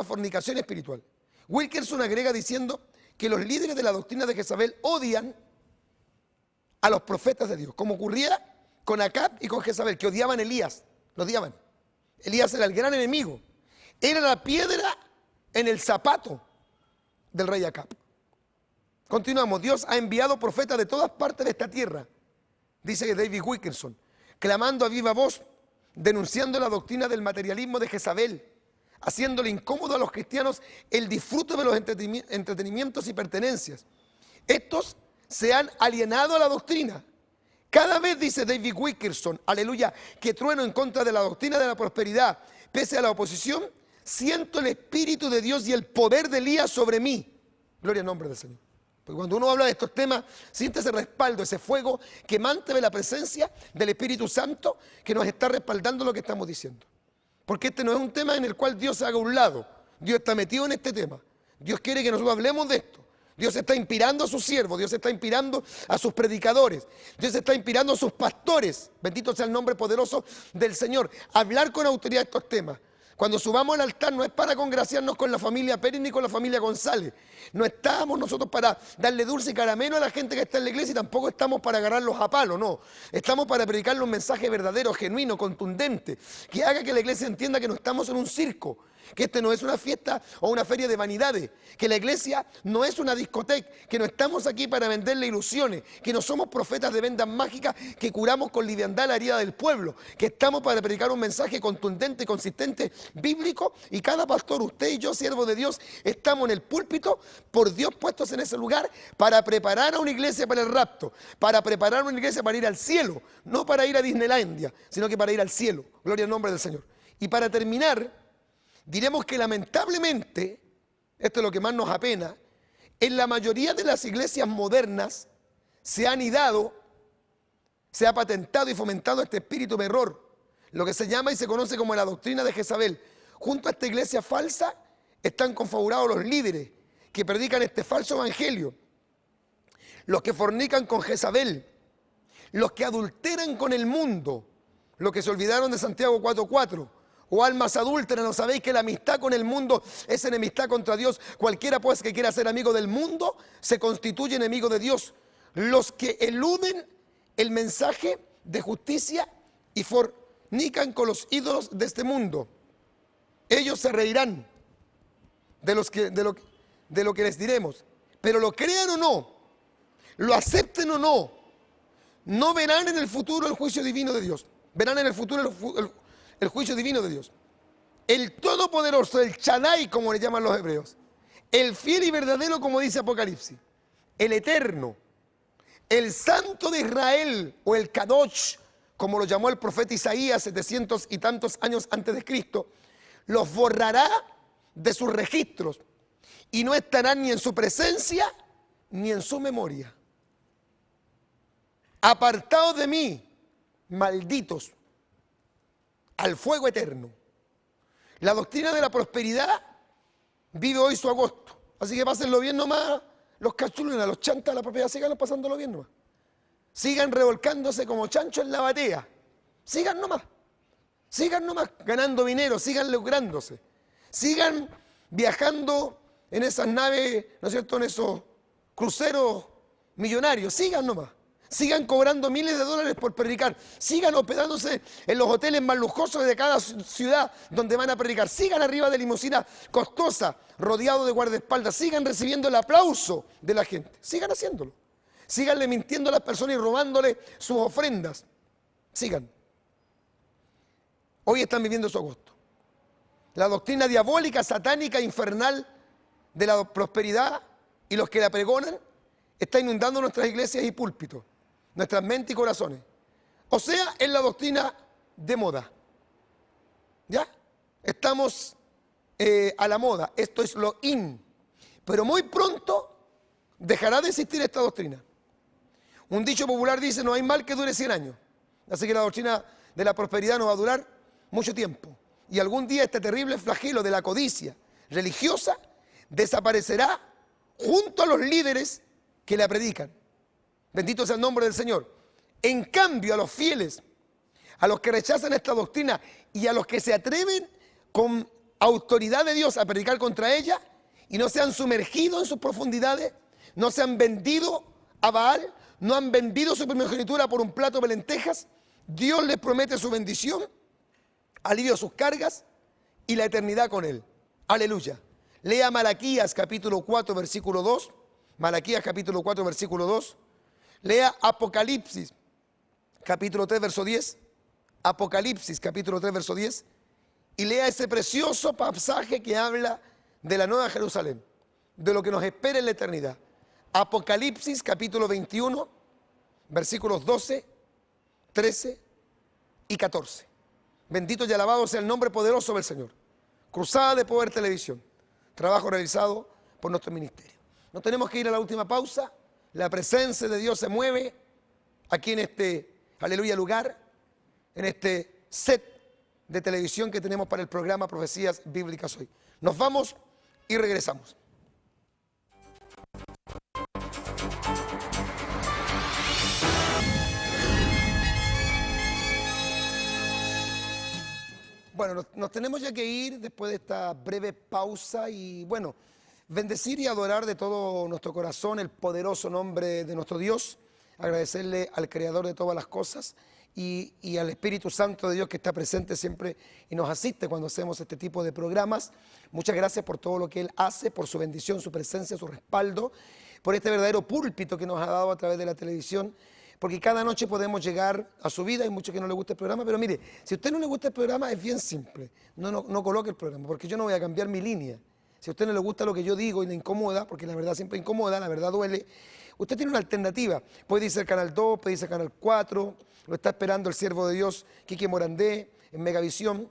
fornicación espiritual. Wilkerson agrega diciendo que los líderes de la doctrina de Jezabel odian a los profetas de Dios, como ocurría con Acab y con Jezabel, que odiaban a Elías, lo odiaban. Elías era el gran enemigo, era la piedra en el zapato del rey Acab. Continuamos, Dios ha enviado profetas de todas partes de esta tierra, dice David Wilkerson, clamando a viva voz, denunciando la doctrina del materialismo de Jezabel, haciéndole incómodo a los cristianos el disfrute de los entretenimientos y pertenencias. Estos se han alienado a la doctrina. Cada vez, dice David Wilkerson, aleluya, que trueno en contra de la doctrina de la prosperidad, pese a la oposición, siento el Espíritu de Dios y el poder de Elías sobre mí. Gloria al nombre del Señor. Porque cuando uno habla de estos temas, siente ese respaldo, ese fuego quemante de la presencia del Espíritu Santo que nos está respaldando lo que estamos diciendo. Porque este no es un tema en el cual Dios se haga a un lado. Dios está metido en este tema. Dios quiere que nosotros hablemos de esto. Dios está inspirando a sus siervos, Dios está inspirando a sus predicadores, Dios está inspirando a sus pastores, bendito sea el nombre poderoso del Señor, a hablar con autoridad estos temas. Cuando subamos al altar no es para congraciarnos con la familia Pérez ni con la familia González. No estamos nosotros para darle dulce y caramelo a la gente que está en la iglesia y tampoco estamos para agarrarlos a palo, no. Estamos para predicarle un mensaje verdadero, genuino, contundente, que haga que la iglesia entienda que no estamos en un circo, que este no es una fiesta o una feria de vanidades, que la iglesia no es una discoteca, que no estamos aquí para venderle ilusiones, que no somos profetas de vendas mágicas que curamos con liviandad la herida del pueblo, que estamos para predicar un mensaje contundente, consistente, bíblico, y cada pastor, usted y yo, siervo de Dios, estamos en el púlpito por Dios puestos en ese lugar para preparar a una iglesia para el rapto, para preparar a una iglesia para ir al cielo, no para ir a Disneylandia, sino que para ir al cielo. Gloria al nombre del Señor. Y para terminar, diremos que lamentablemente, esto es lo que más nos apena, en la mayoría de las iglesias modernas se ha anidado, se ha patentado y fomentado este espíritu de error, lo que se llama y se conoce como la doctrina de Jezabel. Junto a esta iglesia falsa están confabulados los líderes que predican este falso evangelio, los que fornican con Jezabel, los que adulteran con el mundo, los que se olvidaron de Santiago 4:4. O almas adúlteras, ¿no sabéis que la amistad con el mundo es enemistad contra Dios? Cualquiera pues que quiera ser amigo del mundo se constituye enemigo de Dios. Los que eluden el mensaje de justicia y fornican con los ídolos de este mundo, ellos se reirán de lo que les diremos. Pero lo crean o no, lo acepten o no, no verán en el futuro el juicio divino de Dios. Verán en el futuro el juicio divino de Dios. El Todopoderoso, el Shaddai, como le llaman los hebreos, el fiel y verdadero, como dice Apocalipsis, el Eterno, el Santo de Israel, o el Kadosh, como lo llamó el profeta Isaías 700 y tantos años antes de Cristo, los borrará de sus registros y no estarán ni en su presencia ni en su memoria. Apartados de mí, malditos, al fuego eterno. La doctrina de la prosperidad vive hoy su agosto. Así que pásenlo bien nomás, los cachulinas, los chantas de la propiedad, sigan pasándolo bien nomás. Sigan revolcándose como chanchos en la batea. Sigan nomás, ganando dinero, sigan lográndose. Sigan viajando en esas naves, ¿no es cierto?, en esos cruceros millonarios, sigan nomás. Sigan cobrando miles de dólares por predicar. Sigan hospedándose en los hoteles más lujosos de cada ciudad donde van a predicar. Sigan arriba de limusinas costosas, rodeados de guardaespaldas. Sigan recibiendo el aplauso de la gente. Sigan haciéndolo. Síganle mintiendo a las personas y robándole sus ofrendas. Sigan. Hoy están viviendo su agosto. La doctrina diabólica, satánica, infernal de la prosperidad y los que la pregonan está inundando nuestras iglesias y púlpitos, nuestras mentes y corazones. O sea, es la doctrina de moda. ¿Ya? Estamos a la moda. Esto es lo in. Pero muy pronto dejará de existir esta doctrina. Un dicho popular dice, no hay mal que dure 100 años. Así que la doctrina de la prosperidad no va a durar mucho tiempo. Y algún día este terrible flagelo de la codicia religiosa desaparecerá junto a los líderes que la predican. Bendito sea el nombre del Señor. En cambio, a los fieles, a los que rechazan esta doctrina y a los que se atreven con autoridad de Dios a predicar contra ella y no se han sumergido en sus profundidades, no se han vendido a Baal, no han vendido su primogenitura por un plato de lentejas, Dios les promete su bendición, alivio a sus cargas y la eternidad con Él. Aleluya. Lea Malaquías capítulo 4 versículo 2. Malaquías capítulo 4 versículo 2. Lea Apocalipsis capítulo 3 verso 10. Apocalipsis capítulo 3 verso 10. Y lea ese precioso pasaje que habla de la Nueva Jerusalén, de lo que nos espera en la eternidad. Apocalipsis capítulo 21 versículos 12, 13 y 14. Bendito y alabado sea el nombre poderoso del Señor. Cruzada de Poder Televisión. Trabajo realizado por nuestro ministerio. No tenemos que ir a la última pausa. La presencia de Dios se mueve aquí en este, aleluya, lugar, en este set de televisión que tenemos para el programa Profecías Bíblicas Hoy. Nos vamos y regresamos. Bueno, nos tenemos ya que ir después de esta breve pausa y bueno, bendecir y adorar de todo nuestro corazón el poderoso nombre de nuestro Dios, agradecerle al Creador de todas las cosas y al Espíritu Santo de Dios que está presente siempre y nos asiste cuando hacemos este tipo de programas. Muchas gracias por todo lo que Él hace, por su bendición, su presencia, su respaldo, por este verdadero púlpito que nos ha dado a través de la televisión. Porque cada noche podemos llegar a su vida, hay muchos que no les gusta el programa, pero mire, si a usted no le gusta el programa es bien simple, no coloque el programa, porque yo no voy a cambiar mi línea. Si a usted no le gusta lo que yo digo y le incomoda, porque la verdad siempre incomoda, la verdad duele, usted tiene una alternativa, puede irse al Canal 2, puede irse al Canal 4, lo está esperando el siervo de Dios, Quique Morandé, en Megavisión,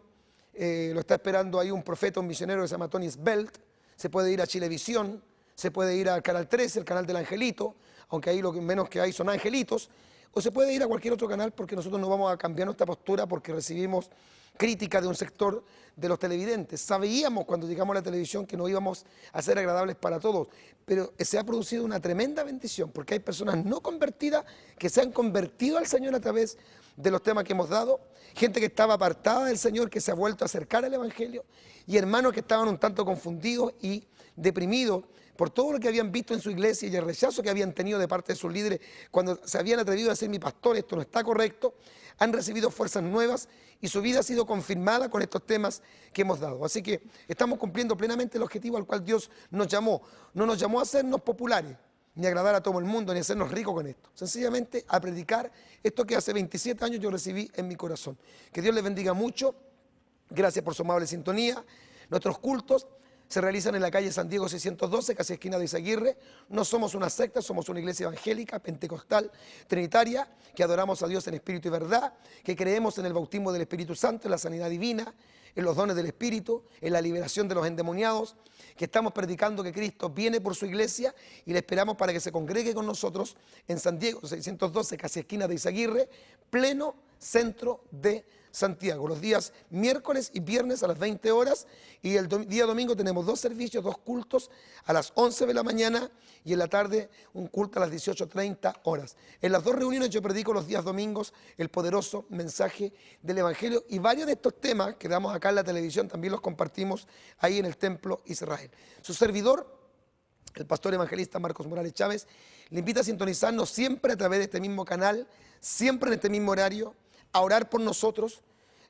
lo está esperando ahí un profeta, un misionero que se llama Tony Svelte, se puede ir a Chilevisión, se puede ir al Canal 13, el canal del Angelito, aunque ahí lo menos que hay son angelitos, o se puede ir a cualquier otro canal porque nosotros no vamos a cambiar nuestra postura porque recibimos crítica de un sector de los televidentes. Sabíamos cuando llegamos a la televisión que no íbamos a ser agradables para todos, pero se ha producido una tremenda bendición porque hay personas no convertidas que se han convertido al Señor a través de los temas que hemos dado, gente que estaba apartada del Señor que se ha vuelto a acercar al Evangelio y hermanos que estaban un tanto confundidos y deprimidos por todo lo que habían visto en su iglesia y el rechazo que habían tenido de parte de sus líderes cuando se habían atrevido a decir mi pastor, esto no está correcto, han recibido fuerzas nuevas y su vida ha sido confirmada con estos temas que hemos dado. Así que estamos cumpliendo plenamente el objetivo al cual Dios nos llamó. No nos llamó a hacernos populares, ni a agradar a todo el mundo, ni a hacernos ricos con esto. Sencillamente a predicar esto que hace 27 años yo recibí en mi corazón. Que Dios les bendiga mucho. Gracias por su amable sintonía. Nuestros cultos se realizan en la calle San Diego 612, casi esquina de Izaguirre. No somos una secta, somos una iglesia evangélica, pentecostal, trinitaria, que adoramos a Dios en espíritu y verdad, que creemos en el bautismo del Espíritu Santo, en la sanidad divina, en los dones del Espíritu, en la liberación de los endemoniados, que estamos predicando que Cristo viene por su iglesia y le esperamos para que se congregue con nosotros en San Diego 612, casi esquina de Izaguirre, pleno centro de Santiago, los días miércoles y viernes a las 20 horas y el día domingo tenemos 2 servicios, 2 cultos a las 11 de la mañana y en la tarde un culto a las 18:30 horas. En las 2 reuniones yo predico los días domingos el poderoso mensaje del Evangelio y varios de estos temas que damos acá en la televisión también los compartimos ahí en el Templo Israel. Su servidor el pastor evangelista Marcos Morales Chávez, le invita a sintonizarnos siempre a través de este mismo canal, siempre en este mismo horario, a orar por nosotros.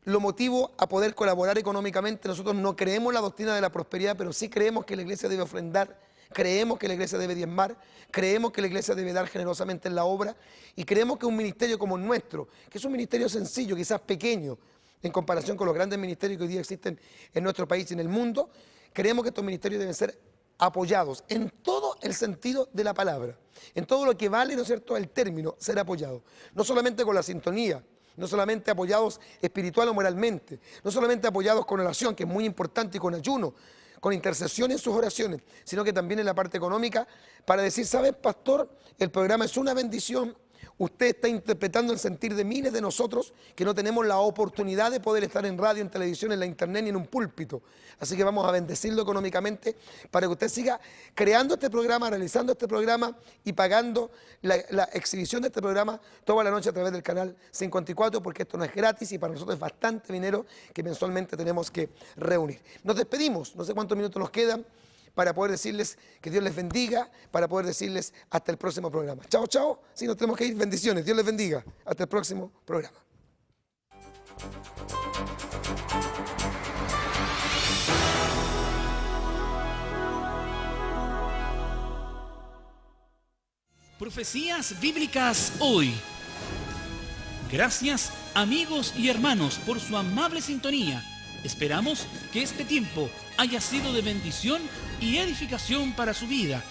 Lo motivo a poder colaborar económicamente. Nosotros no creemos en la doctrina de la prosperidad, pero sí creemos que la iglesia debe ofrendar, creemos que la iglesia debe diezmar, creemos que la iglesia debe dar generosamente en la obra y creemos que un ministerio como el nuestro, que es un ministerio sencillo, quizás pequeño, en comparación con los grandes ministerios que hoy día existen en nuestro país y en el mundo, creemos que estos ministerios deben ser apoyados en todo el sentido de la palabra, en todo lo que vale, ¿no es cierto?, el término ser apoyado, no solamente con la sintonía, no solamente apoyados espiritual o moralmente, no solamente apoyados con oración, que es muy importante, y con ayuno, con intercesión en sus oraciones, sino que también en la parte económica, para decir, ¿sabes, pastor? El programa es una bendición. Usted está interpretando el sentir de miles de nosotros que no tenemos la oportunidad de poder estar en radio, en televisión, en la internet ni en un púlpito. Así que vamos a bendecirlo económicamente para que usted siga creando este programa, realizando este programa y pagando la exhibición de este programa toda la noche a través del canal 54, porque esto no es gratis y para nosotros es bastante dinero que mensualmente tenemos que reunir. Nos despedimos, no sé cuántos minutos nos quedan, para poder decirles que Dios les bendiga, para poder decirles hasta el próximo programa. Chao, chao. Sí, nos tenemos que ir. Bendiciones. Dios les bendiga. Hasta el próximo programa. Profecías bíblicas hoy. Gracias, amigos y hermanos, por su amable sintonía. Esperamos que este tiempo haya sido de bendición y edificación para su vida.